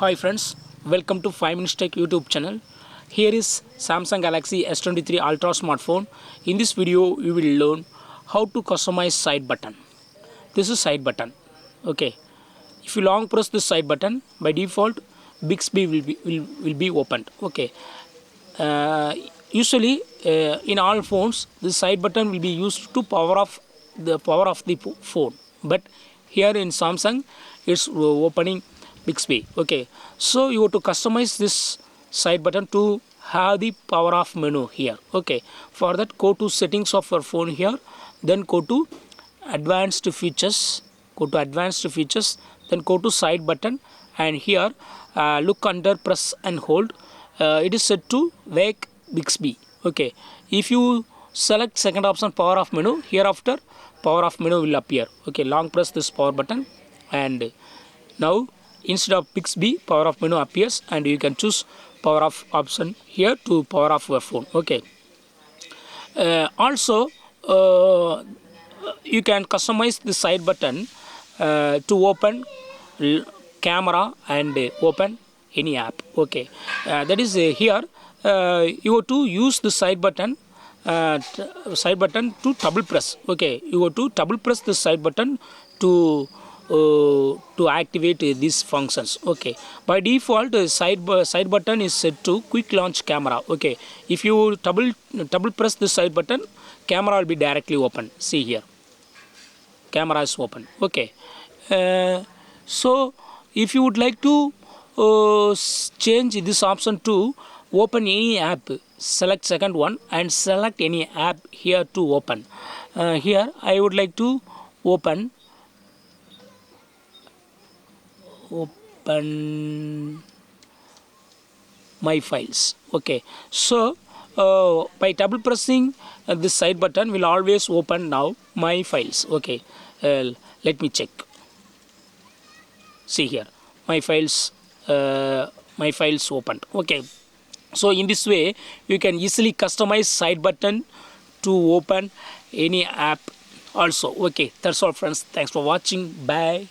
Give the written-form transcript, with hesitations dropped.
Hi friends, welcome to 5 Minutes Tech YouTube channel. Here is Samsung Galaxy S23 Ultra smartphone. In this video, you will learn how to customize side button. This is side button. Okay. If you long press this side button, by default, Bixby will be opened. Okay. Uh, Usually, in all phones, this side button will be used to power off the phone. But here in Samsung, it's opening Bixby. Okay, so you have to customize this side button to have the power off menu here. Okay, for that go to settings of your phone here, then go to advanced features. Then go to side button, and here look under press and hold. It is set to wake Bixby. Okay, if you select second option power off menu, hereafter power off menu will appear. Okay, long press this power button, and now instead of Bixby, power off menu appears, and you can choose power off option here to power off your phone. Okay, also you can customize the side button to open camera and open any app. Okay, that is here you have to use the side button to double press. Okay, you have to double press the side button to activate these functions. Okay, by default side button is set to quick launch camera. Okay, if you double press the side button, camera will be directly open. See here, camera is open. Okay, so if you would like to change this option to open any app, select second one and select any app here to open. Here I would like to open my files. Okay, so by double pressing this side button will always open now my files. Okay, let me check. See here, my files opened. Okay, so in this way you can easily customize side button to open any app also. Okay, that's all friends. Thanks for watching. Bye.